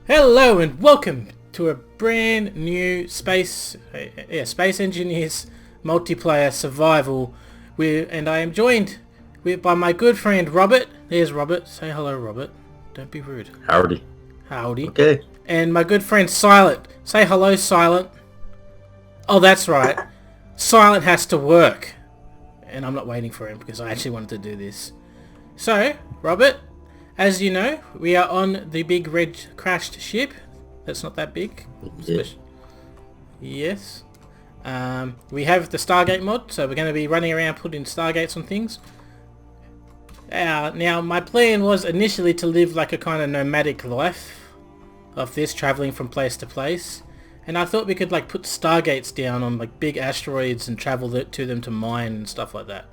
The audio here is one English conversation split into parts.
Hello and welcome to a brand new Space Engineers multiplayer survival. And I am joined by my good friend Robert. There's Robert. Say hello, Robert. Don't be rude. Howdy. Howdy. Okay. And my good friend Silent. Say hello, Silent. Oh, that's right. Silent has to work. And I'm not waiting for him because I actually wanted to do this. So, Robert, as you know, we are on the big red crashed ship. That's not that big. Yeah. Yes. We have the Stargate mod, so we're going to be running around putting Stargates on things. Now, my plan was initially to live like a kind of nomadic life of this, traveling from place to place. And I thought we could like put Stargates down on like big asteroids and travel to them to mine and stuff like that.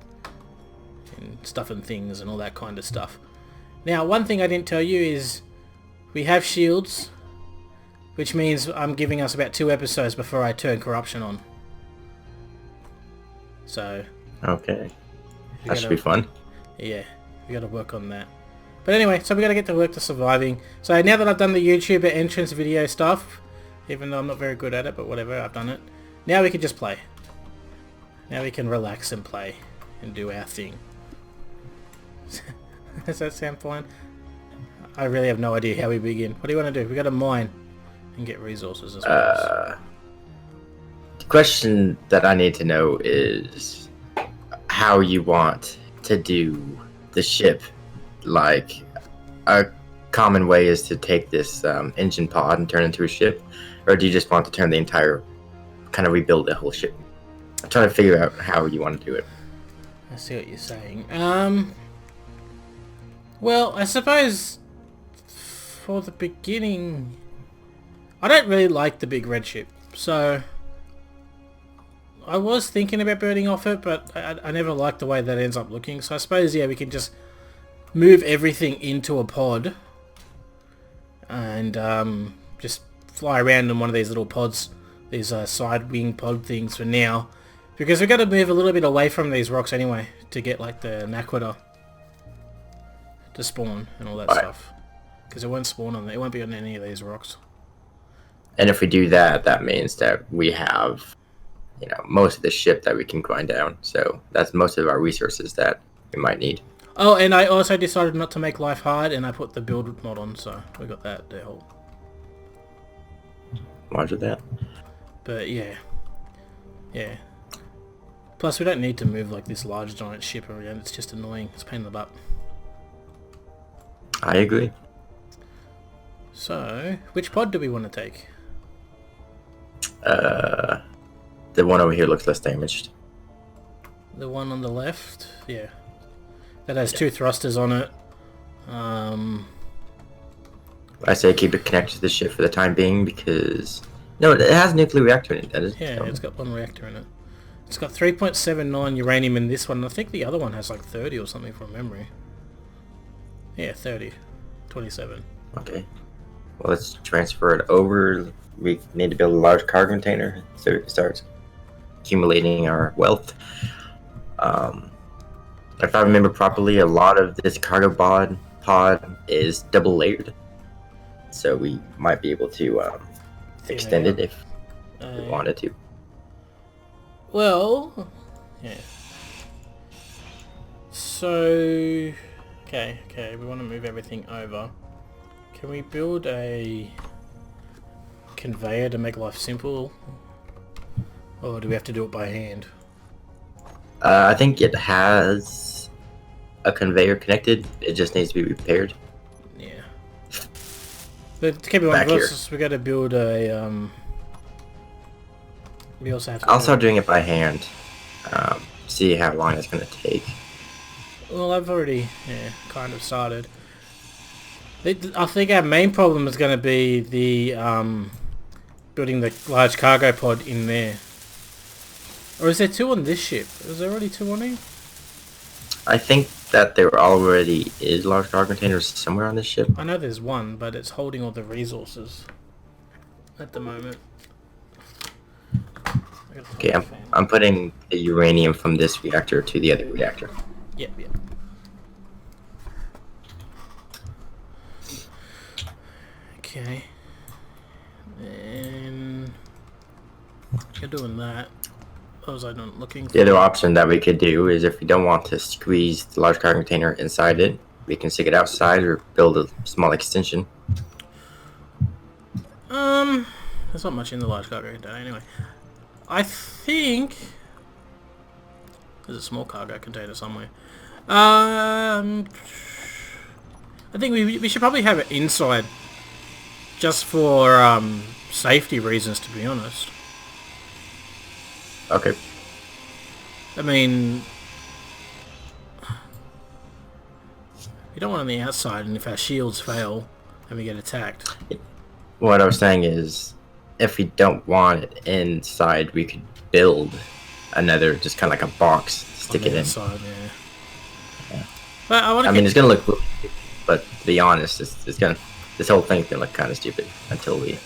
And stuff and things and all that kind of stuff. Now, one thing I didn't tell you is we have shields, which means I'm giving us about 2 episodes before I turn corruption on. So... Okay. That should be fun. Yeah, we gotta work on that. But anyway, so we gotta get to work to surviving. So now that I've done the YouTuber entrance video stuff, even though I'm not very good at it, but whatever, I've done it. Now we can just play. Now we can relax and play and do our thing. Does that sound fine? I really have no idea how we begin. What do you want to do? We got to mine and get resources as well. The question that I need to know is how you want to do the ship. Like, a common way is to take this engine pod and turn it into a ship, or do you just want to turn the entire, kind of rebuild the whole ship? I'm trying to figure out how you want to do it. I see what you're saying. Well, I suppose for the beginning, I don't really like the big red ship, so I was thinking about burning off it, but I never liked the way that ends up looking. So I suppose, yeah, we can just move everything into a pod and just fly around in one of these little pods, these side wing pod things for now, because we've got to move a little bit away from these rocks anyway to get like the Naquita to spawn and all that stuff, because it won't spawn on it won't be on any of these rocks. And if we do that, that means that we have, you know, most of the ship that we can grind down. So that's most of our resources that we might need. Oh, and I also decided not to make life hard, and I put the build mod on, so we got that to help. Roger that. But yeah. Plus, we don't need to move like this large giant ship around. It's just annoying. It's a pain in the butt. I agree. So, which pod do we want to take? The one over here looks less damaged. The one on the left? Yeah. That has 2 thrusters on it. I say keep it connected to the ship for the time being because... No, it has a nuclear reactor in it. That is it's got 1 reactor in it. It's got 3.79 uranium in this one. I think the other one has like 30 or something from memory. Yeah, 30. 27. Okay. Well, let's transfer it over. We need to build a large cargo container so we can start accumulating our wealth. If I remember properly, a lot of this cargo pod is double layered. So we might be able to extend it if we wanted to. Well, yeah. So... Okay, we want to move everything over. Can we build a conveyor to make life simple? Or do we have to do it by hand? I think it has a conveyor connected. It just needs to be repaired. Yeah. But keep in mind, we got to build a... We also have to... I'll start doing it by hand. See how long it's going to take. Well, I've already, kind of started. I think our main problem is going to be the building the large cargo pod in there. Or is there 2 on this ship? Is there already 2 on here? I think that there already is large cargo containers somewhere on this ship. I know there's 1, but it's holding all the resources at the moment. Okay, I'm putting the uranium from this reactor to the other reactor. Yep. Okay. And you're doing that. What was I not looking for? The other option that we could do is if we don't want to squeeze the large cargo container inside it, we can stick it outside or build a small extension. There's not much in the large cargo container anyway. I think there's a small cargo container somewhere. I think we should probably have it inside, just for safety reasons, to be honest. Okay. I mean, we don't want it on the outside, and if our shields fail, then we get attacked. What I was saying is, if we don't want it inside, we could build another, just kind of like a box, stick it in. Outside, yeah. But I mean, it's gonna look cool, but to be honest, this whole thing's gonna look kind of stupid until we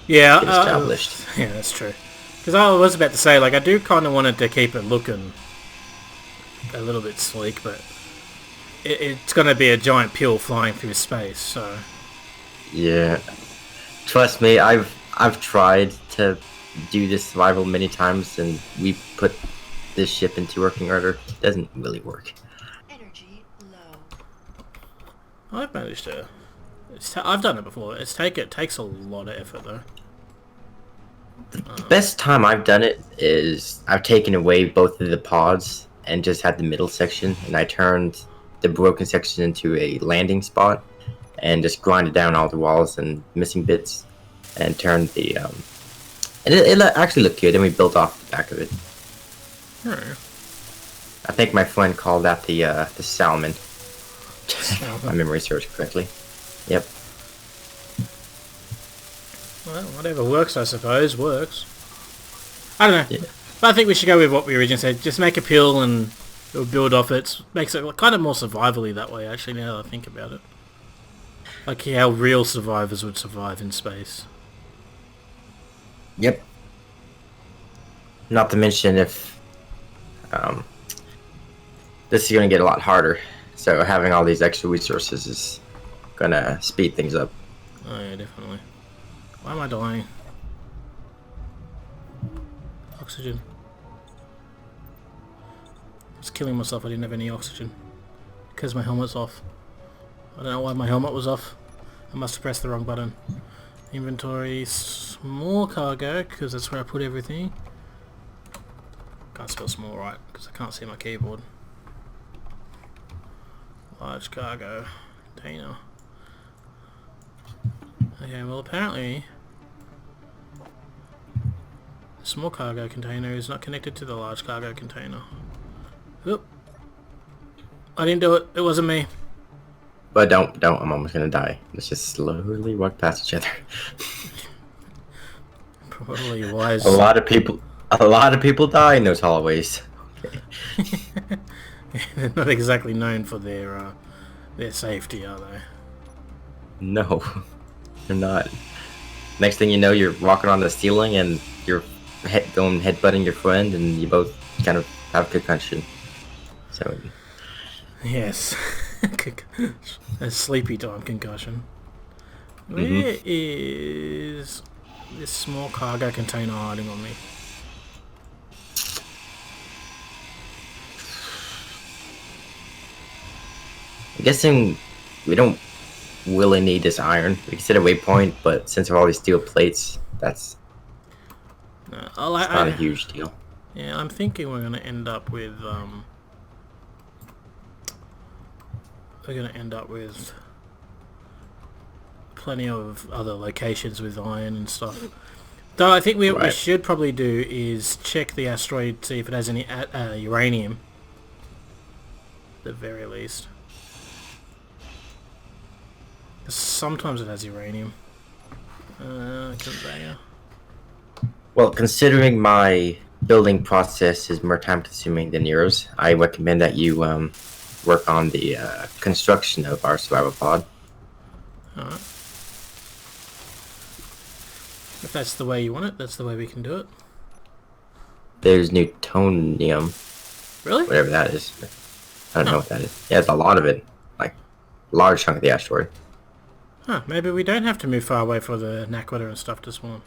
get established. Yeah, that's true. Because I was about to say, like, I do kind of wanted to keep it looking a little bit sleek, but it's going to be a giant pill flying through space, so... Yeah. Trust me, I've tried to do this survival many times, and we put this ship into working order. It doesn't really work. Energy low. I've managed to... I've done it before. It takes a lot of effort, though. The best time I've done it is I've taken away both of the pods and just had the middle section, and I turned the broken section into a landing spot and just grinded down all the walls and missing bits and turned the and it actually looked good, and we built off the back of it. I think my friend called that the salmon. If my memory serves correctly. Yep. Well, whatever works, I suppose, works. I don't know. Yeah. But I think we should go with what we originally said. Just make a pill and it'll build off it. Makes it kind of more survival-y that way, actually, now that I think about it. Like how real survivors would survive in space. Yep. Not to mention if this is going to get a lot harder, so having all these extra resources is going to speed things up. Oh yeah, definitely. Why am I dying? Oxygen. I was killing myself, I didn't have any oxygen. Because my helmet's off. I don't know why my helmet was off. I must have pressed the wrong button. Inventory, small cargo, because that's where I put everything. Can't spell small right, because I can't see my keyboard. Large cargo container. Okay, well apparently the small cargo container is not connected to the large cargo container. Oop. I didn't do it. It wasn't me. But don't. I'm almost gonna die. Let's just slowly walk past each other. Probably wise. A lot of people die in those hallways. Okay. They're not exactly known for their safety, are they? No, they're not. Next thing you know, you're walking on the ceiling and you're headbutting your friend, and you both kind of have concussion. So. Yes. A sleepy time concussion. Where is this small cargo container hiding on me? I'm guessing we don't really need this iron. We can set a waypoint, but since of all these steel plates, that's not a huge deal. Yeah, I'm thinking we're gonna end up with plenty of other locations with iron and stuff. Though I think what we should probably do is check the asteroid, see if it has any uranium. At the very least. Sometimes it has uranium. Conveyor. Well, considering my building process is more time consuming than yours, I recommend that you work on the construction of our survival pod. Alright. If that's the way you want it, that's the way we can do it. There's Newtonium. Really? Whatever that is. I don't know what that is. Yeah, it's a lot of it. Like, large chunk of the asteroid. Huh, maybe we don't have to move far away for the Naquadah and stuff to spawn.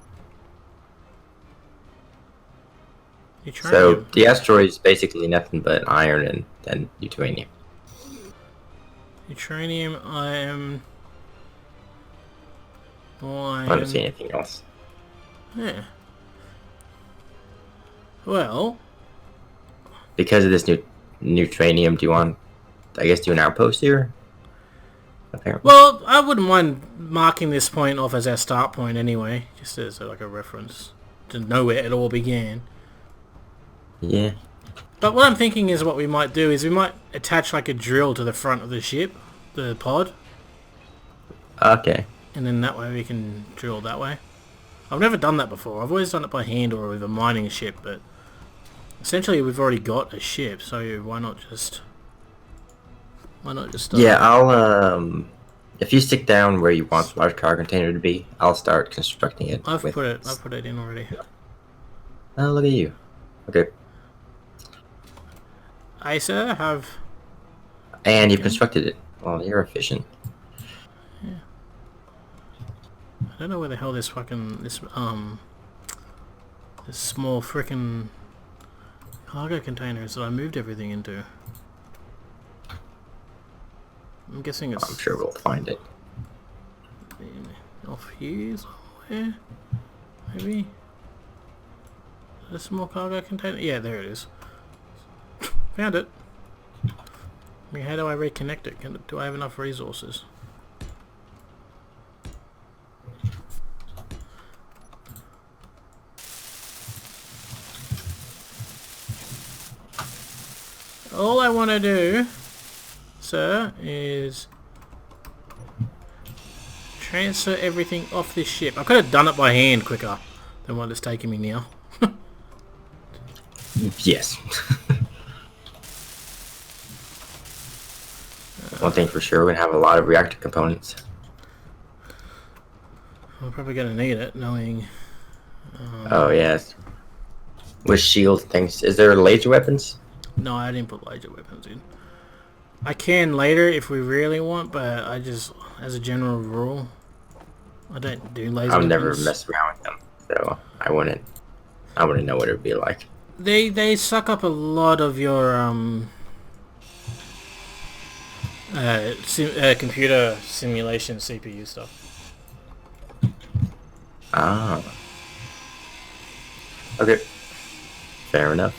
So Neutronium. the asteroid is basically nothing but iron and then uranium. Neutronium, iron... I don't see anything else. Yeah. Well... Because of this neutronium, do you want, I guess, do an outpost here? Apparently. Well, I wouldn't mind marking this point off as our start point anyway, just as like a reference to know where it all began. Yeah. But what I'm thinking is what we might do is we might attach like a drill to the front of the ship, the pod, Okay. and then that way we can drill that way. I've never done that before. I've always done it by hand or with a mining ship, but essentially we've already got a ship, so why not just start? Yeah, I'll if you stick down where you want the large cargo container to be, I'll start constructing it. I've put it in already. Oh, look at you. Okay. I sir have. And you've constructed it. Well, you're efficient. I don't know where the hell this small frickin' cargo container is that I moved everything into. I'm guessing it's I'm sure we'll find it. off here somewhere. Maybe. A small cargo container? Yeah, there it is. Found it. I mean, how do I reconnect it? Do I have enough resources? All I want to do, sir, is transfer everything off this ship. I could have done it by hand quicker than what it's taking me now. Yes. One thing for sure, we're gonna have a lot of reactor components. I'm probably going to need it, knowing... Oh yes. With shield things, is there laser weapons? No, I didn't put laser weapons in. I can later if we really want, but I just, as a general rule, I don't do laser I've weapons. never messed around with them, so I wouldn't know what it would be like. They suck up a lot of your computer simulation CPU stuff. Ah. Okay. Fair enough.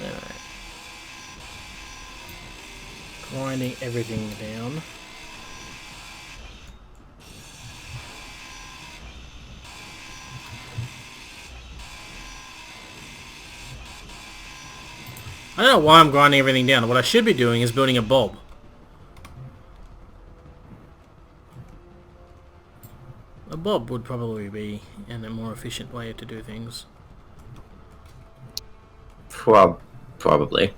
Alright. Grinding everything down. I don't know why I'm grinding everything down. What I should be doing is building a bulb. A bulb would probably be a more efficient way to do things. Well, probably.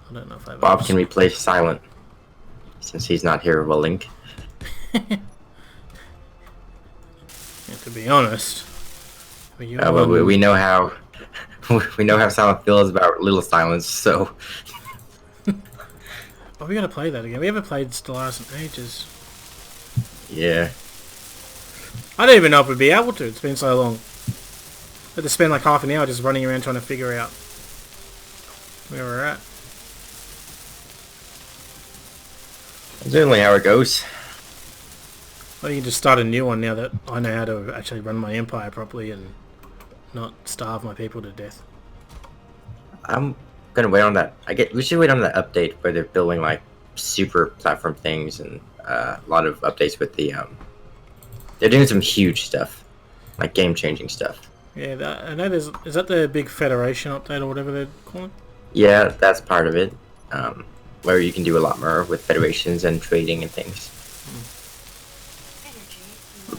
I don't know if I've... Bob can replace Silent, since he's not here. We'll link. Yeah, to be honest... Well, we know how we know how Silent feels about Little Silence, so. Oh, we gotta play that again. We haven't played Stellaris in ages. Yeah. I don't even know if we'd be able to. It's been so long. I had to spend like half an hour just running around trying to figure out where we're at. That's certainly how it goes. Well, you can just start a new one now that I know how to actually run my empire properly and not starve my people to death. I'm gonna wait on that. We should wait on that update where they're building like super platform things and a lot of updates with the they're doing some huge stuff, like game-changing stuff. Yeah, I know is that the big Federation update or whatever they're calling? Yeah, that's part of it. Where you can do a lot more with federations and trading and things.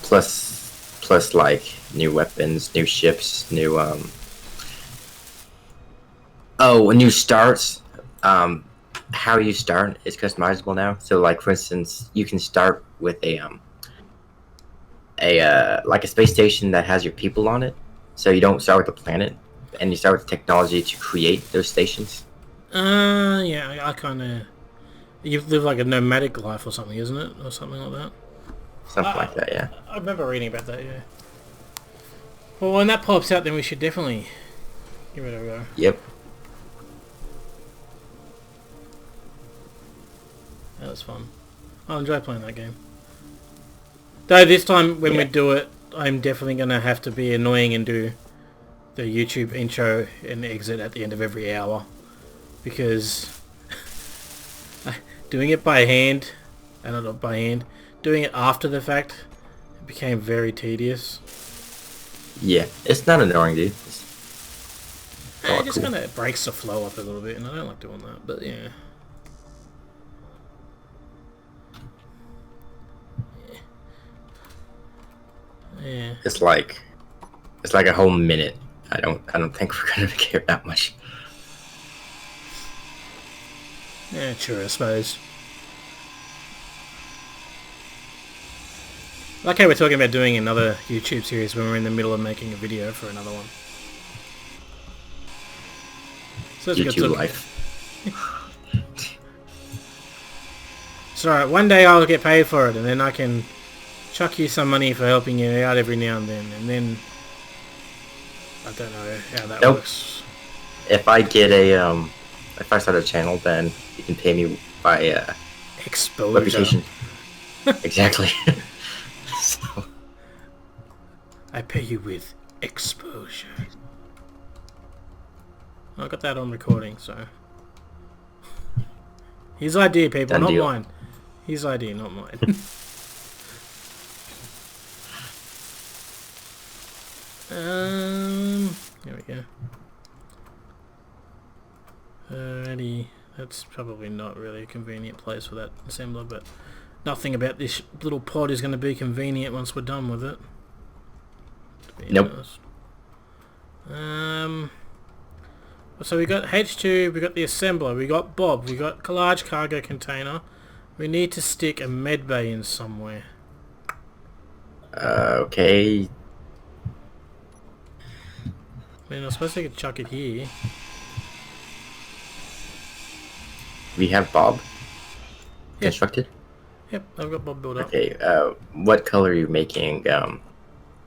Plus like new weapons, new ships, new new starts. How you start is customizable now. So like for instance, you can start with a like a space station that has your people on it, so you don't start with the planet, and you start with the technology to create those stations. Yeah, I kind of... You live like a nomadic life or something, isn't it? Or something like that. Something like that, yeah. I remember reading about that, yeah. Well, when that pops out, then we should definitely give it a go. Yep. That was fun. I enjoy playing that game. Though this time, when we do it, I'm definitely going to have to be annoying and do the YouTube intro and exit at the end of every hour. Because doing it by hand, and not by hand, doing it after the fact, it became very tedious. Yeah, it's not annoying, dude. It just kind of breaks the flow up a little bit, and I don't like doing that, but yeah. Yeah. It's like a whole minute. I don't think we're gonna care that much. Yeah, sure, I suppose. Like how we're talking about doing another YouTube series when we're in the middle of making a video for another one. So that's YouTube good. life. It's alright, one day I'll get paid for it, and then I can chuck you some money for helping you out every now and then I don't know how that works. If I get if I start a channel, then you can pay me by exposure. reputation. Exactly. So. I pay you with exposure. I got that on recording, so his idea, people, Done not deal. mine. His idea, not mine. There we go. Alrighty, that's probably not really a convenient place for that assembler, but nothing about this little pod is going to be convenient once we're done with it. To be Nope. honest. So we got H2, we got the assembler, we got Bob, we got a large cargo container. We need to stick a med bay in somewhere. Okay. I mean, I suppose I could chuck it here. We have Bob Yep. constructed. Yep, I've got Bob built up. Okay. What color are you making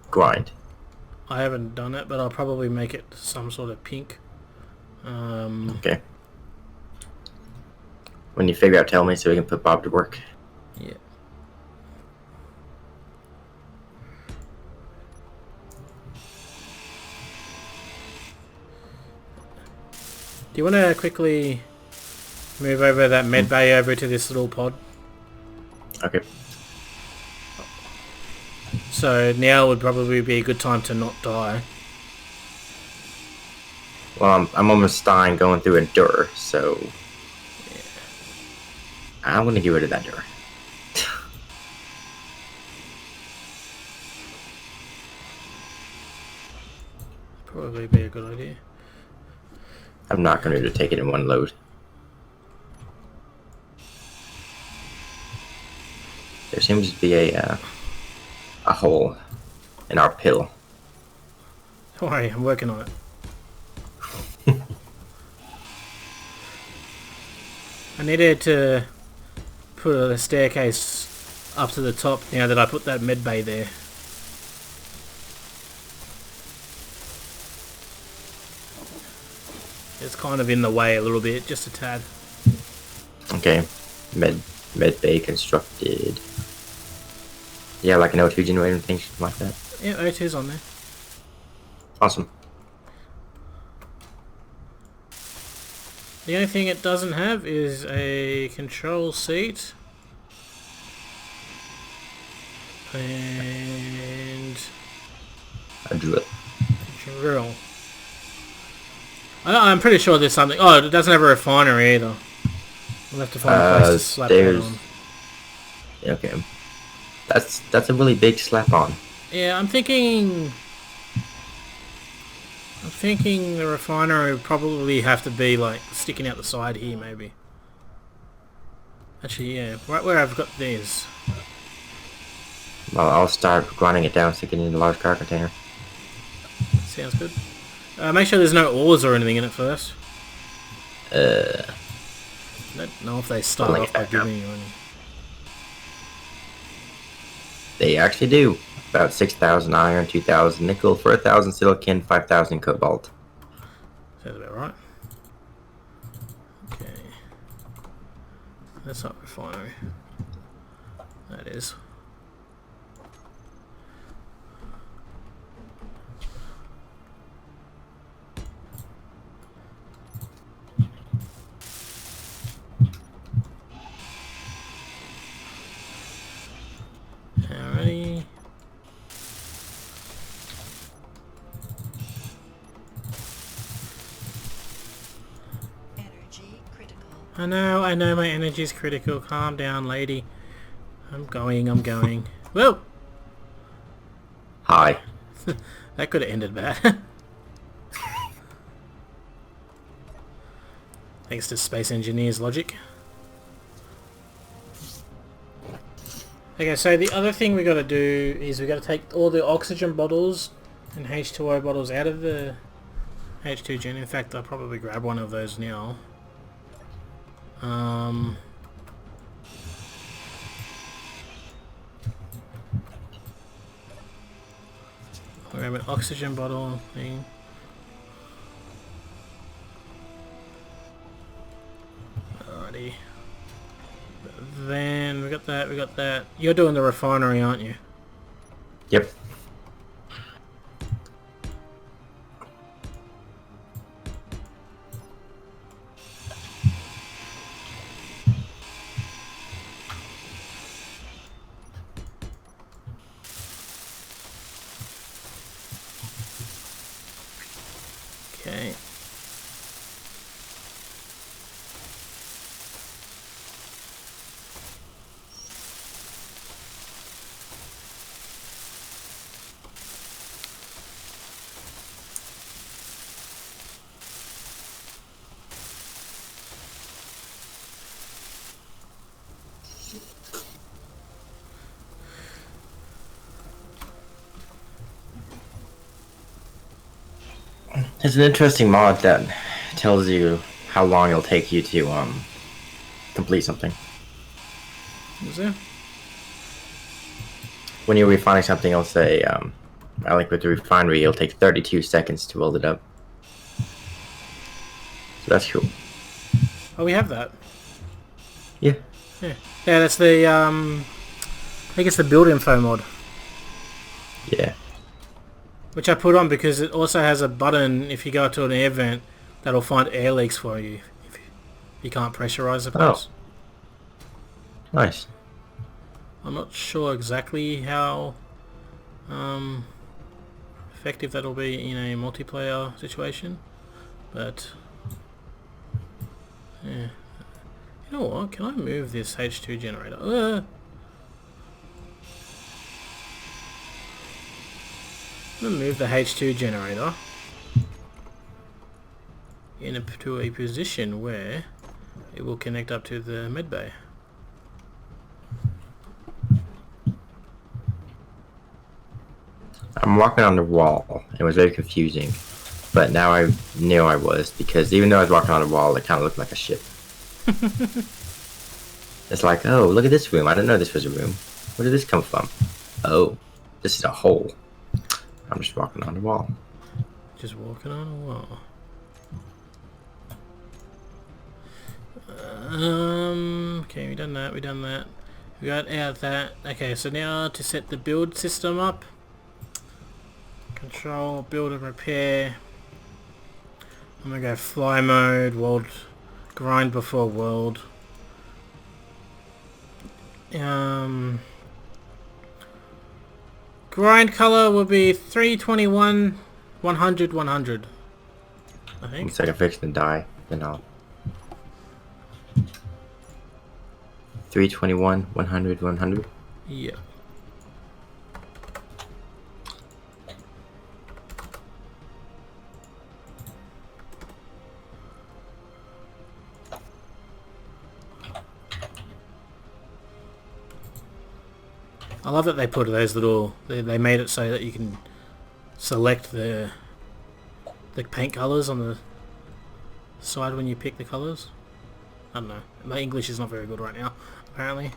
grind? I haven't done it, but I'll probably make it some sort of pink. Okay. When you figure out, tell me so we can put Bob to work. Yeah. Do you want to quickly move over that med bay over to this little pod? Okay. So now would probably be a good time to not die. Well, I'm almost dying going through a door, so I'm gonna get rid of that door. Probably be a good idea. I'm not gonna be able to take it in one load. There seems to be a hole in our pill. Don't worry, I'm working on it. I needed to put a staircase up to the top now that I put that med bay there. It's kind of in the way a little bit, just a tad. Okay. Med bay constructed. Yeah, like an O2 generator and things like that. Yeah, O2's on there. Awesome. The only thing it doesn't have is a control seat. And A drill. drill. I'm pretty sure there's something. Oh, it doesn't have a refinery either. We'll have to find a place to slap that on. Okay. That's a really big slap on. Yeah, I'm thinking the refinery would probably have to be like sticking out the side here, maybe. Actually, yeah, right where I've got these. Well, I'll start grinding it down, sticking it in a large car container. Sounds good. Make sure there's no ores or anything in it first. I don't know if they start link off by that up. giving you any. They actually do. About 6,000 iron, 2,000 nickel, 4,000 silicon, 5,000 cobalt. Sounds about right. Okay. That's not refinery. That is. Alrighty. Energy critical. I know my energy's critical. Calm down, lady. I'm going. Whoa! Hi. That could have ended bad. Thanks to Space Engineer's logic. Okay, so the other thing we got to do is we got to take all the oxygen bottles and H2O bottles out of the H2 gen. In fact, I'll probably grab one of those now. I'll grab an oxygen bottle thing. Alrighty. Then we got that. You're doing the refinery, aren't you? Yep. Okay. There's an interesting mod that tells you how long it'll take you to complete something. Was there? When you're refining something, it'll say, I think with the refinery, it'll take 32 seconds to weld it up. So that's cool. Oh, we have that. Yeah. Yeah, that's the I think it's the build info mod, Yeah. which I put on because it also has a button if you go to an air vent that'll find air leaks for you if you can't pressurize the place. Nice. I'm not sure exactly how effective that'll be in a multiplayer situation, but yeah. You know what? Can I move this H2 generator? I'm gonna move the H2 generator to a position where it will connect up to the medbay. I'm walking on the wall. It was very confusing. But now I knew I was, because even though I was walking on the wall, it kind of looked like a ship. It's like, oh, look at this room. I didn't know this was a room. Where did this come from? Oh, this is a hole. I'm just walking on the wall. Just walking on a wall. Okay, we done that. We got out that. Okay, so now to set the build system up. Control, build and repair. I'm gonna go fly mode, world, grind before world. Grind color will be 321, 100, 100. I think. Looks like I'm fixing to die. Then I'll... 321, 100, 100. Yeah. I love that they put those little... They made it so that you can select the paint colours on the side when you pick the colours. I don't know. My English is not very good right now, apparently.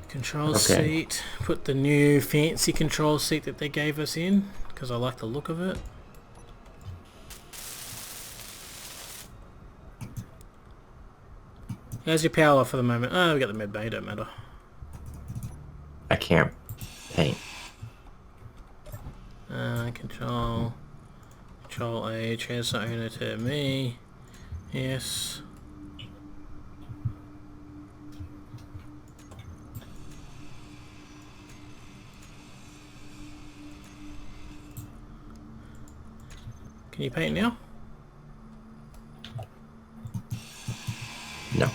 Control seat. Put the new fancy control seat that they gave us in, because I like the look of it. How's your power for the moment? Oh, we got the med bay, don't matter. I can't paint. Control A, transfer owner to me. Yes. Can you paint now? No.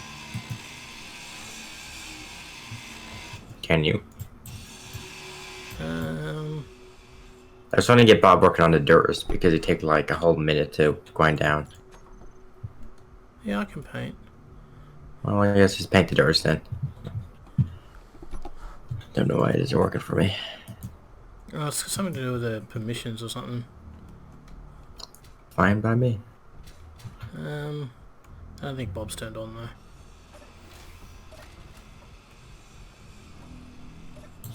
Can you? I just want to get Bob working on the doors because it takes like a whole minute to grind down. Yeah, I can paint. Well, I guess just paint the doors then. Don't know why it isn't working for me. Oh, it's something to do with the permissions or something. Fine by me. I don't think Bob's turned on though.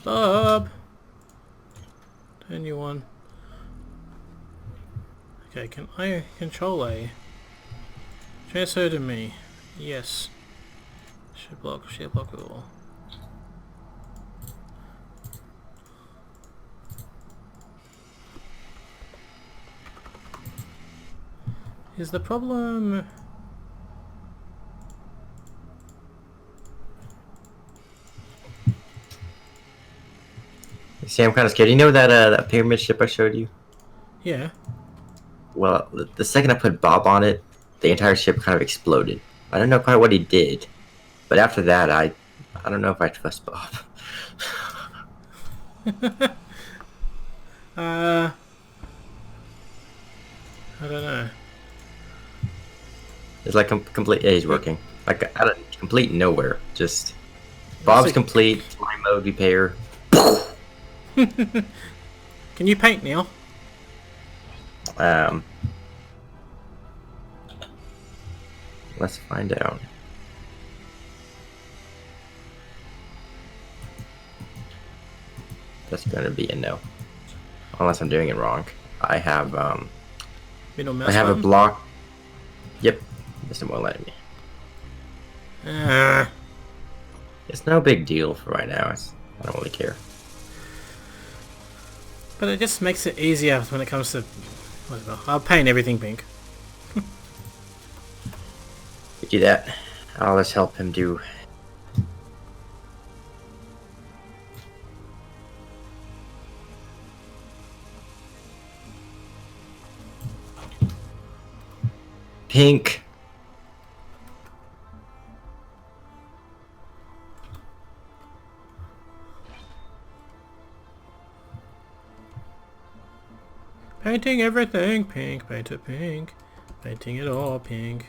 Bob! Turn you on. Okay, can I control A? Transfer to me. Yes. Share block all. Is the problem... See, I'm kind of scared. You know that pyramid ship I showed you? Yeah. Well, the second I put Bob on it, the entire ship kind of exploded. I don't know quite what he did, but after that, I don't know if I trust Bob. I don't know. It's like complete. Yeah, he's working. Like out of complete nowhere. Just Bob's complete. Fly mode repair. Can you paint now? Let's find out. That's gonna be a no, unless I'm doing it wrong. I have Middle mouse I have button? a block. Yep, this won't let me. It's no big deal for right now. I don't really care. But it just makes it easier when it comes to... Whatever. I'll paint everything pink. You do that. I'll just help him do. Pink. Painting everything pink, paint it pink. Painting it all pink.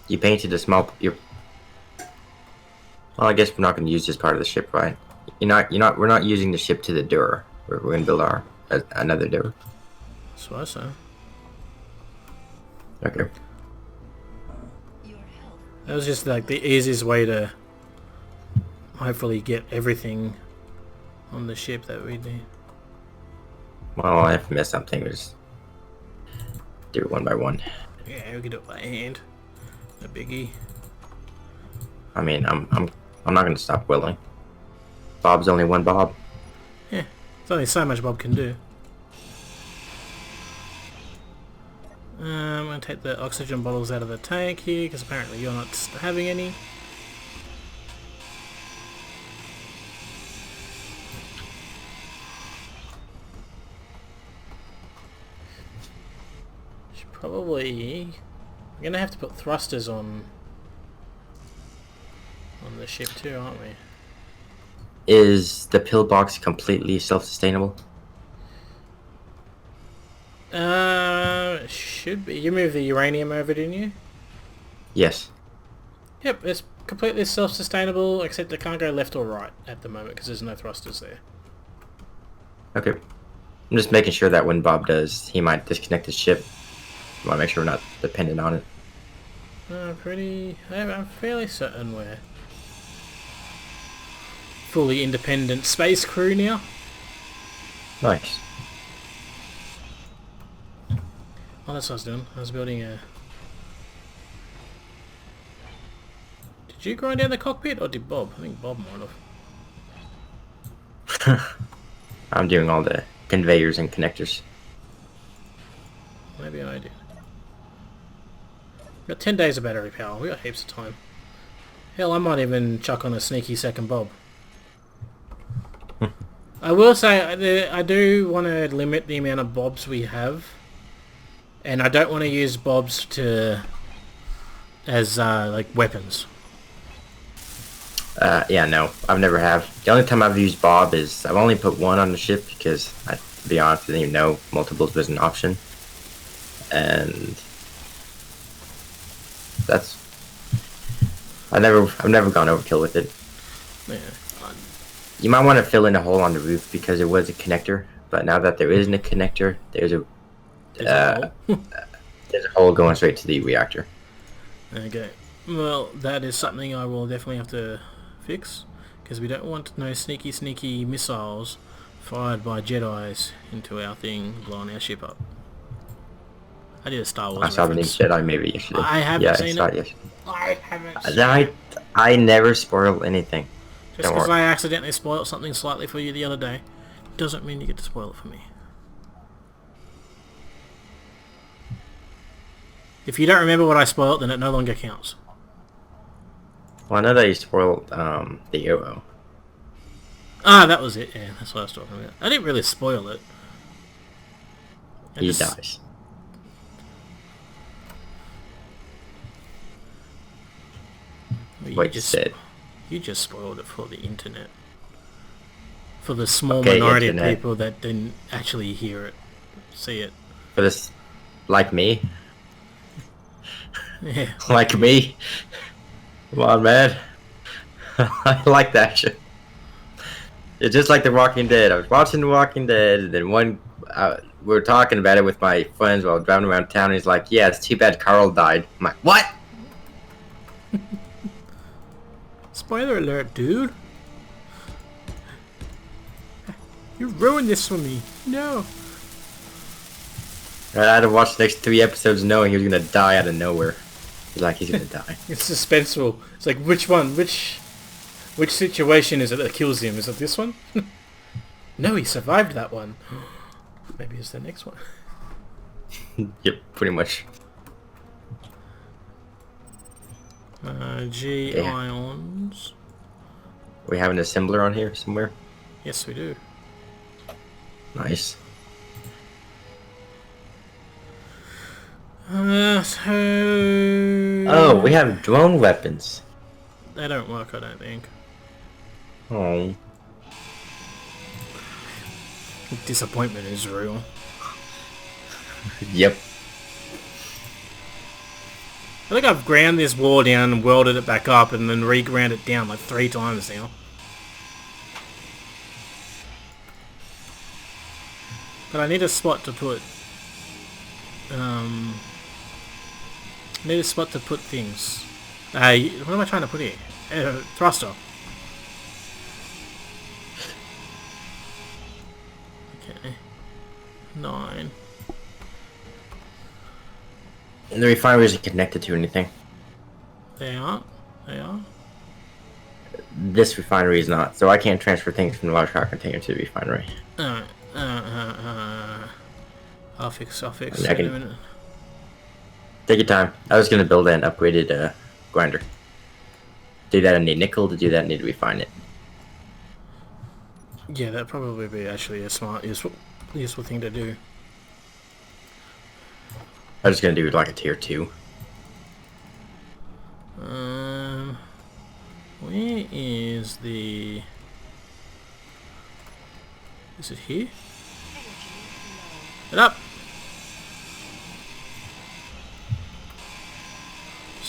You painted a small. Well, I guess we're not going to use this part of the ship, right? We're not using the ship to the door. We're going to build another door. So. Okay. Your health. That was just like the easiest way to hopefully get everything on the ship that we need. Well, if I miss something, we just do it one by one. Yeah, we can do it by hand. A biggie. I mean, I'm not going to stop willing. Bob's only one Bob. Yeah, there's only so much Bob can do. I'm going to take the oxygen bottles out of the tank here, because apparently you're not having any. Should probably... We're going to have to put thrusters on the ship too, aren't we? Is the pillbox completely self-sustainable? should be. You moved the uranium over, didn't you? Yes. Yep, it's completely self-sustainable, except it can't go left or right at the moment because there's no thrusters there. Okay. I'm just making sure that when Bob does, he might disconnect his ship. I want to make sure we're not dependent on it. I'm fairly certain we're fully independent space crew now. Nice. Oh, that's what I was doing. I was building a... Did you grind down the cockpit, or did Bob? I think Bob might have. I'm doing all the conveyors and connectors. Maybe I did. Got 10 days of battery power. We got heaps of time. Hell, I might even chuck on a sneaky second Bob. I will say, I do want to limit the amount of Bobs we have. And I don't want to use Bobs as like weapons. Yeah, no, I've never have. The only time I've used Bob is I've only put one on the ship because, to be honest, I didn't even know multiples was an option, and that's I've never gone overkill with it. Yeah. You might want to fill in a hole on the roof because it was a connector, but now that there isn't a connector, there's a hole going straight to the reactor. Okay. Well, that is something I will definitely have to fix, because we don't want no sneaky missiles fired by Jedis into our thing, blowing our ship up. I did a Star Wars I saw the new reference. Jedi maybe yesterday. I haven't yeah, seen I saw it. it yesterday. I haven't seen it. I never spoil anything. Just because I accidentally spoiled something slightly for you the other day, doesn't mean you get to spoil it for me. If you don't remember what I spoiled, then it no longer counts. Well, I know that you spoiled the OO. Ah, that was it. Yeah, that's what I was talking about. I didn't really spoil it. He dies. Well, What you said. You just spoiled it for the internet. For the small Okay, minority internet. of people that didn't actually hear it, see it. For this, like me, Yeah. like me. Come on, man. I like that shit. It's just like The Walking Dead. I was watching The Walking Dead, and then we were talking about it with my friends while driving around town. And he's like, "Yeah, it's too bad Carl died." I'm like, "What?" Spoiler alert, dude. You ruined this for me. No. I had to watch the next 3 episodes knowing he was gonna die out of nowhere. He's gonna die. It's suspenseful. It's like, which one? Which situation is it that kills him? Is it this one? No, he survived that one. Maybe it's the next one. Yep, pretty much. G Yeah. ions. We have an assembler on here somewhere. Yes, we do. Nice. So... Oh, we have drone weapons. They don't work, I don't think. Oh. Disappointment is real. Yep. I think I've ground this wall down and welded it back up and then re-ground it down like 3 times now. But I need a spot to put... I need a spot to put things. What am I trying to put here? Thruster. Okay. 9. And the refinery isn't connected to anything. They are. They are. This refinery is not, so I can't transfer things from the large car container to the refinery. Alright. I'll fix I it mean, in a minute. Take your time. I was gonna build an upgraded grinder. Do that and need nickel. To do that, need to refine it. Yeah, that'd probably be actually a smart, useful thing to do. I was gonna do like a tier 2. Where is the... Is it here? Get up!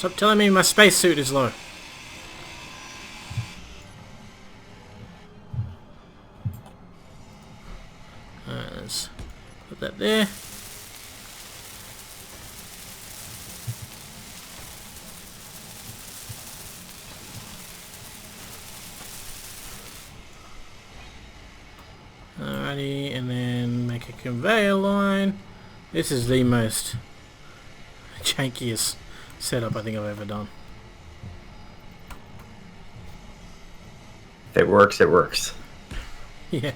Stop telling me my spacesuit is low. Let's put that there. Alrighty, and then make a conveyor line. This is the most jankiest setup I think I've ever done. If it works, it works. Yeah.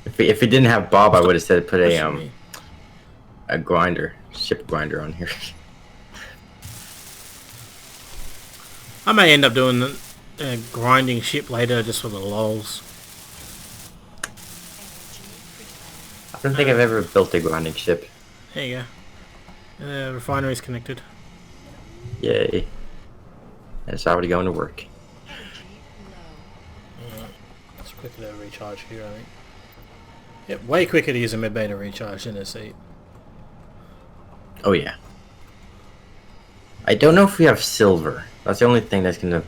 If we didn't have Bob, I would have said put Pushing a grinder, ship grinder on here. I may end up doing the grinding ship later just for the lols. I don't think I've ever built a grinding ship. There you go. The refinery's connected. Yay. It's already going to work. It's quicker to recharge here, I think. Yep, way quicker to use a mid-beta recharge than a seat. Oh yeah. I don't know if we have silver. That's the only thing that's gonna...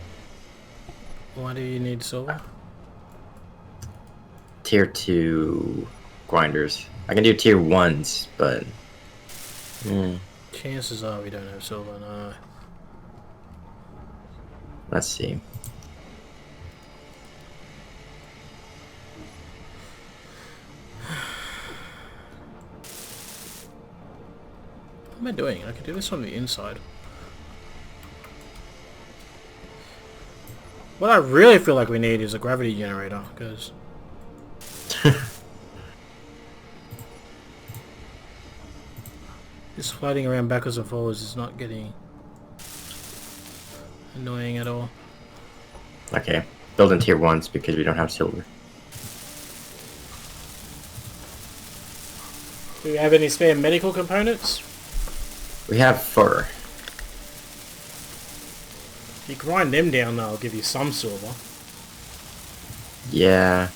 Why do you need silver? Tier 2 grinders. I can do tier 1s, but... Chances are we don't have silver, no. Let's see. What am I doing? I could do this on the inside. What I really feel like we need is a gravity generator, because... this floating around backwards and forwards is not getting annoying at all. Okay. Building tier 1s because we don't have silver. Do we have any spare medical components? We have fur. If you grind them down, they'll give you some silver. Yeah.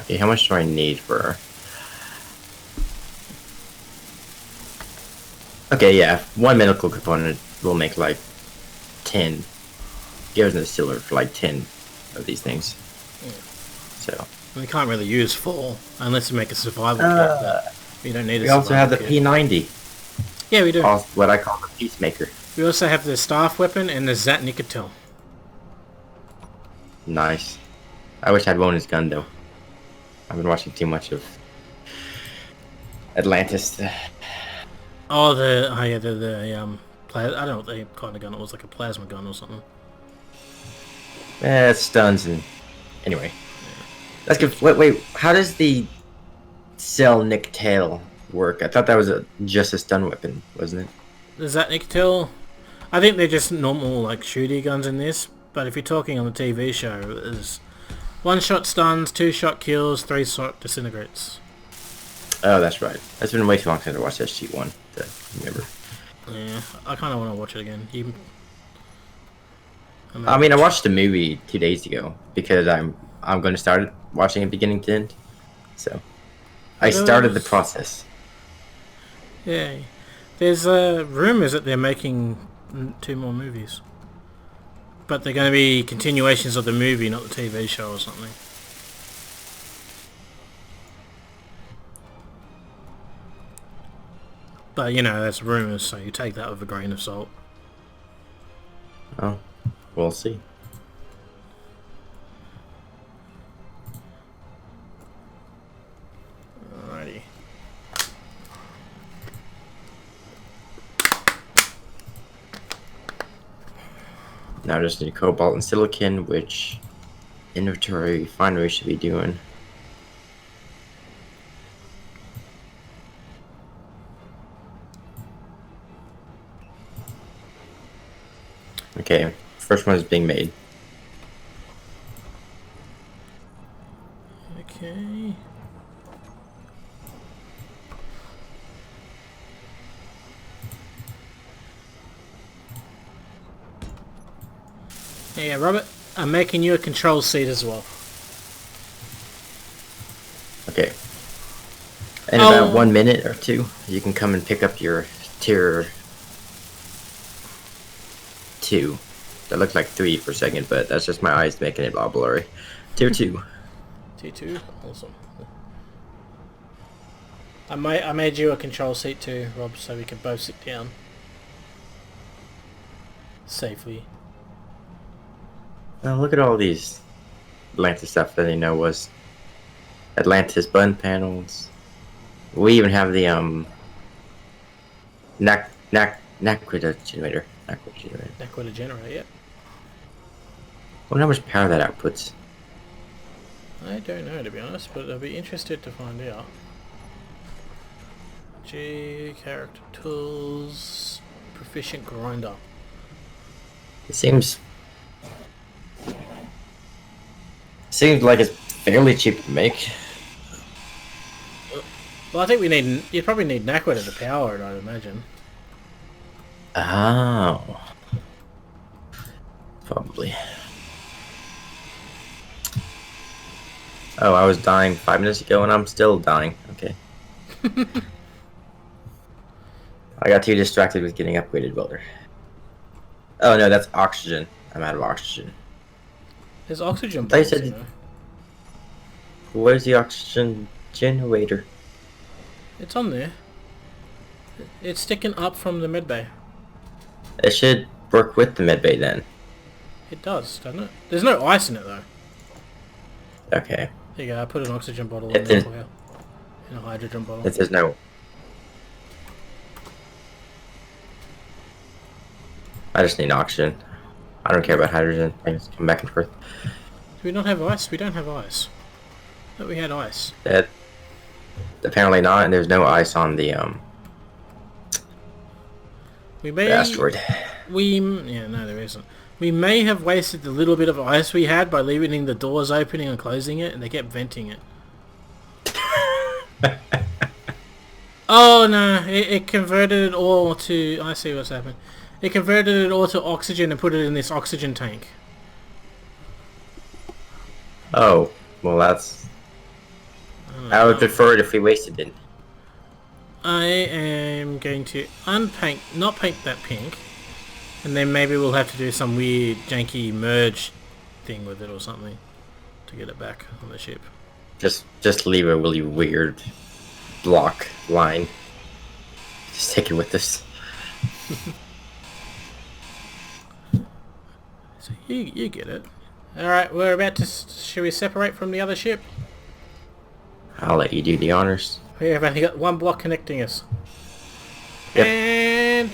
Okay, how much do I need for... Okay, yeah. One medical component will make like 10. Give us the silver for like 10 of these things. So... We can't really use 4 unless we make a survival kit. But we don't need a we also have the survival kit. P90. Yeah, we do. What I call the peacemaker. We also have the staff weapon and the Zat Nicotil. Nice. I wish I'd won his gun though. I've been watching too much of Atlantis. Oh, the I don't know what the kind of gun it was, like a plasma gun or something. It stuns and anyway. That's good. Wait. How does the Cell Nick Tail work? I thought that was just a stun weapon, wasn't it? The Zat Nicotil, I think they're just normal like shooty guns in this. But if you're talking on the TV show, there's 1-shot stuns, 2-shot kills, 3-shot disintegrates. Oh, that's right. That's been way too long since I watched SG1 to remember. Yeah, I kind of want to watch it again. I mean, I watched the movie 2 days ago because I'm going to start watching it beginning to end. So, I started the process. Yeah, there's rumors that they're making 2 more movies, but they're going to be continuations of the movie, not the TV show or something. But you know, that's rumors, so you take that with a grain of salt. Oh, we'll see. Alrighty. Now I just need cobalt and silicon, which inventory refinery should be doing. Okay, first one is being made. Okay. Yeah, Robert, I'm making you a control seat as well. Okay. In about 1 minute or 2, you can come and pick up your tier 2. That looked like 3 for a second, but that's just my eyes making it all blurry. Tier 2. Tier 2? Awesome. I made you a control seat too, Rob, so we can both sit down. Safely. Now look at all these Atlantis stuff that I didn't know was Atlantis button panels. We even have the Naquita generator. Naquita generator, yep. I wonder how much power that outputs. I don't know, to be honest, but I'll be interested to find out. G, character tools, proficient grinder. It seems like it's fairly cheap to make. Well, I think you probably need Naquita to power it, I'd imagine. Oh. Probably. Oh, I was dying 5 minutes ago and I'm still dying. Okay. I got too distracted with getting upgraded welder. Oh no, that's oxygen. I'm out of oxygen. There's oxygen They bombs, said, you know. Where's the oxygen generator? It's on there. It's sticking up from the medbay. It should work with the medbay then. It does, doesn't it? There's no ice in it though. Okay. There you go, I put an oxygen bottle in If there there's, for you. And a hydrogen bottle. if there's no... I just need oxygen. I don't care about hydrogen. I just come back and forth. Do we not have ice? We don't have ice. I thought we had ice. Apparently not, and there's no ice on the The asteroid. Yeah, no, there isn't. We may have wasted the little bit of ice we had by leaving the doors opening and closing it, and they kept venting it. Oh no, it converted it all to... I see what's happened. It converted it all to oxygen and put it in this oxygen tank. Oh, well that's... I would prefer it if we wasted it. I am going to not paint that pink, and then maybe we'll have to do some weird janky merge thing with it or something to get it back on the ship. Just leave a really weird block line. Just take it with us. So you get it. Alright, we're about to... Should we separate from the other ship? I'll let you do the honors. We have only got one block connecting us. Yep. And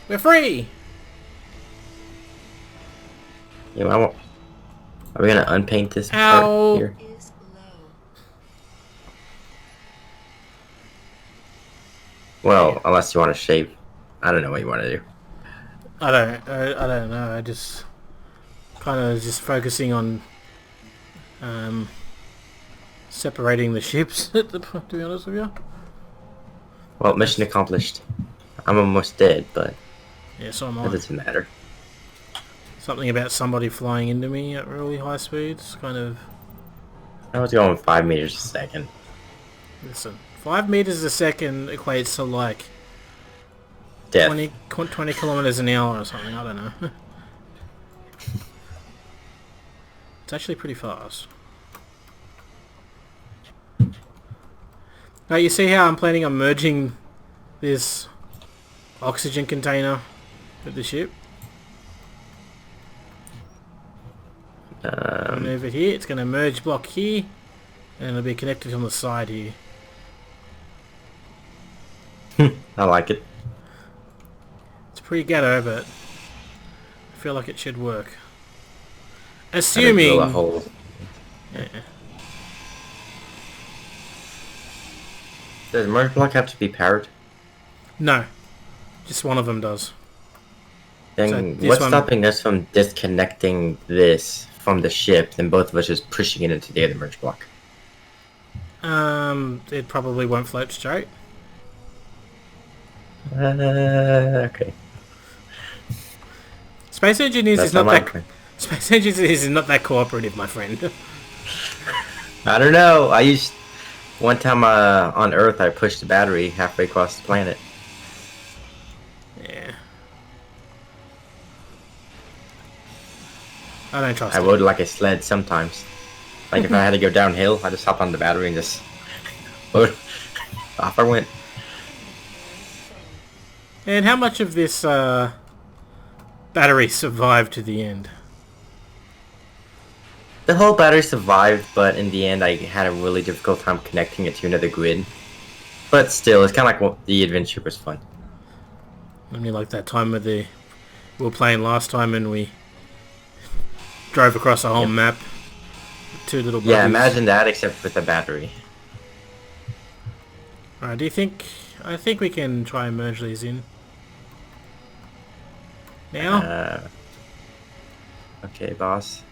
we're free! Yeah, are we gonna unpaint this Ow. part here? Is low. Well, unless you want to shave. I don't know what you want to do. I don't know. I just kind of just focusing on separating the ships. To be honest with you. Well, mission accomplished. I'm almost dead, but Yeah, so am that I. doesn't matter. Something about somebody flying into me at really high speeds. Kind of. I was going 5 meters a second. Listen, 5 meters a second equates to like Death. 20 kilometers an hour or something. I don't know. It's actually pretty fast. Now you see how I'm planning on merging this oxygen container with the ship? And over here, it's going to merge block here, and it'll be connected on the side here. I like it. It's pretty ghetto, but I feel like it should work. I didn't Assuming... drill a hole. Yeah. Does merge block have to be powered? No, just one of them does. Then So this what's one- stopping us from disconnecting this from the ship, then both of us just pushing it into the other merge block? It probably won't float straight. Okay. Space Engineers That's is not my that... plan. Space Engineers is not that cooperative, my friend. I don't know. One time on Earth, I pushed the battery halfway across the planet. Yeah. I don't trust I it. rode like a sled sometimes. Like if I had to go downhill, I just hop on the battery and just off I went. And how much of this battery survived to the end? The whole battery survived, but in the end, I had a really difficult time connecting it to another grid. But still, it's kind of like what the adventure was fun. I mean, like that time with we were playing last time and we drove across a whole Yep. map with two little brothers. Yeah, imagine that, except with the battery. Alright, do you think... I think we can try and merge these in. Now? Okay, boss.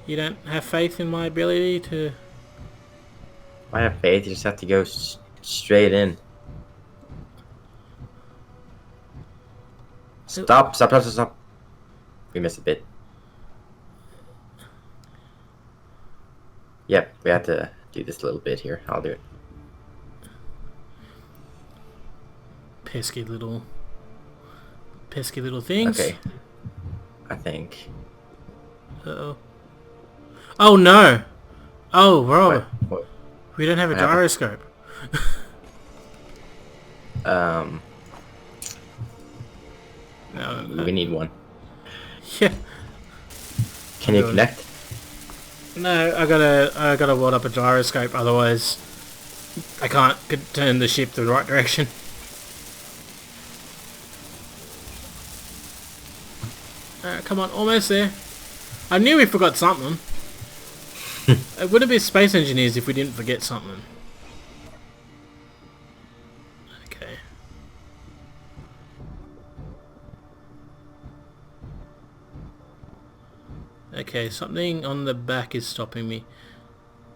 You don't have faith in my ability to... I have faith, you just have to go straight in. Stop, stop, stop, stop. We missed a bit. Yep, we have to do this little bit here. I'll do it. Pesky little things. Okay. I think. Uh-oh. Oh no! Oh, bro. What? We don't have a What happened? gyroscope. No, We need one. yeah. Can you Good. connect? No, I gotta wad up a gyroscope, otherwise I can't turn the ship the right direction. Come on, almost there. I knew we forgot something. It wouldn't be space engineers if we didn't forget something. Okay. Okay, something on the back is stopping me.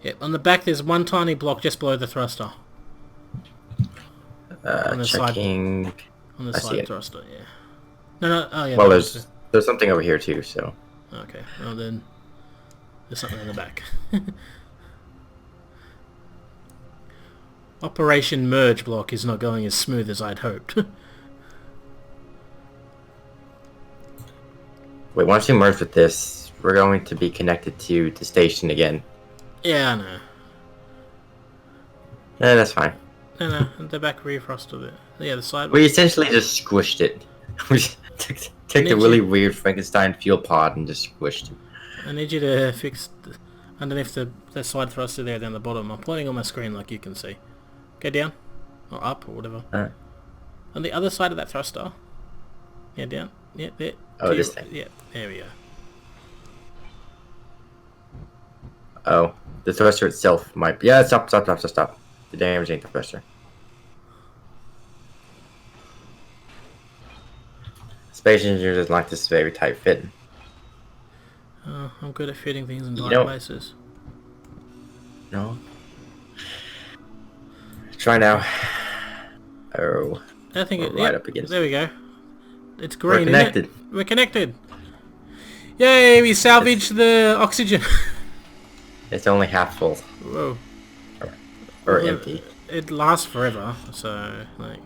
Yep, on the back there's one tiny block just below the thruster. On the side. Checking. On the I see side it. thruster, yeah. No, oh yeah. Well, that's there's something over here too. So okay, well then, there's something in the back. Operation Merge block is not going as smooth as I'd hoped. wait, once you merge with this, we're going to be connected to the station again. Yeah, I know. Yeah, that's fine. No, the back rear thruster bit. Yeah, the side. We essentially just squished it. We just took the really weird Frankenstein fuel pod and just squished it. I need you to fix underneath the side thruster there down the bottom. I'm pointing on my screen like you can see. Go down. Or up or whatever. Alright. On the other side of that thruster. Yeah, down. Yeah, there. Oh, this thing. Yeah, there we go. Oh, the thruster itself might be... Yeah, stop. The damage ain't the thruster. Space engineers doesn't like this very tight fit. I'm good at fitting things in You tight don't- places. No? Try now. Oh. I think We're right up against there we go. It's green. We're connected. Isn't it? We're connected. Yay! We salvaged the oxygen. It's only half full. Whoa. Or Well, empty. It lasts forever, so like.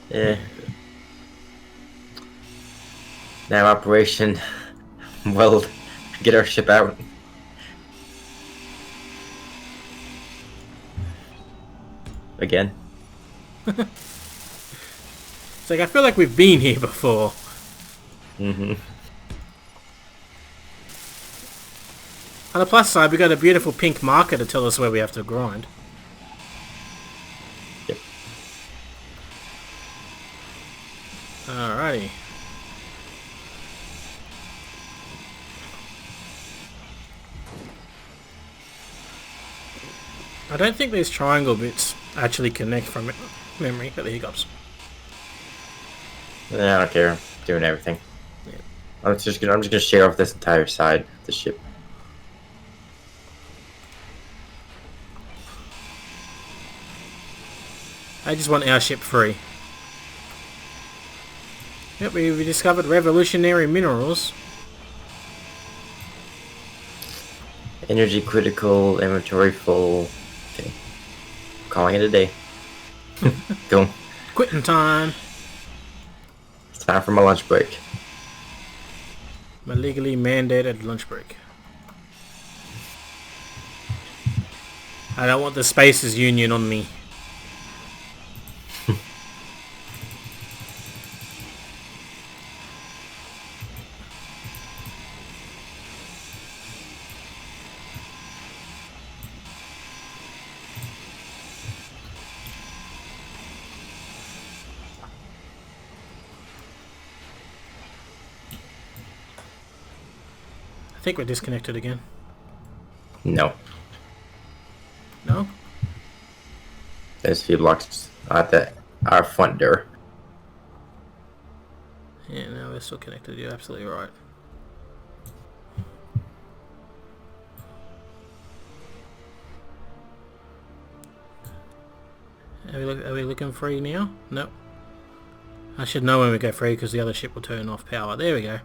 Yeah. Now Operation... Well, get our ship out. Again. It's like I feel like we've been here before. Mm-hmm. On the plus side, we got a beautiful pink marker to tell us where we have to grind. Yep. Alrighty. I don't think these triangle bits actually connect from memory, but the hiccups. I don't care. I'm doing everything. Yeah. I'm just gonna share off this entire side of the ship. I just want our ship free. Yep, we discovered revolutionary minerals. Energy critical, inventory full. Okay. Calling it a day. Go. Quitting time. It's time for my lunch break. My legally mandated lunch break. I don't want the Spaces Union on me. I think we're disconnected again. No. No? There's a few blocks at our front door. Yeah, no, we're still connected. You're absolutely right. Are we looking free now? Nope. I should know when we go free because the other ship will turn off power. There we go.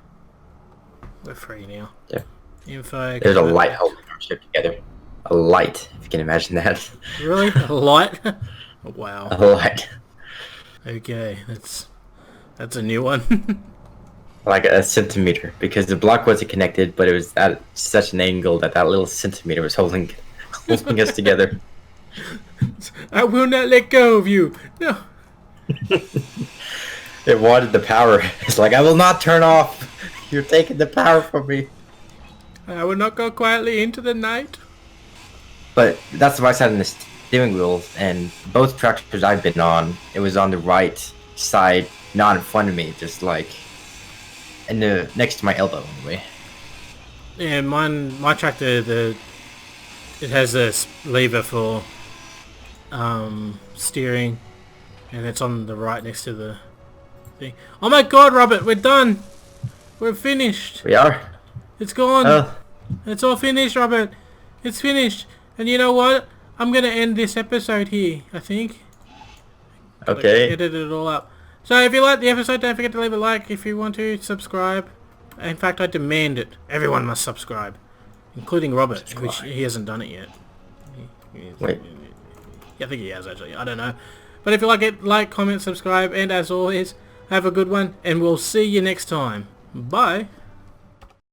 We're free now. Yeah. Info. There's a light holding our ship together. A light, if you can imagine that. Really? A light? Wow. A light. Okay, that's a new one. Like a centimeter, because the block wasn't connected, but it was at such an angle that little centimeter was holding us together. I will not let go of you. No. It wanted the power. It's like, I will not turn off. You're taking the power from me. I will not go quietly into the night. But that's the right side of the steering wheel, and both tractors I've been on, it was on the right side, not in front of me, just like next to my elbow anyway. Yeah, my tractor, it has a lever for steering, and it's on the right next to the thing. Oh my god, Robert, we're done. We're finished. We are? It's gone. It's all finished, Robert. It's finished. And you know what? I'm gonna end this episode here, I think. Okay. Edit it all up. So if you like the episode, don't forget to leave a like. If you want to, subscribe. In fact, I demand it. Everyone must subscribe. Including Robert, which he hasn't done it yet. Wait. Yeah, I think he has actually. I don't know. But if you like it, like, comment, subscribe, and as always, have a good one, and we'll see you next time. Bye.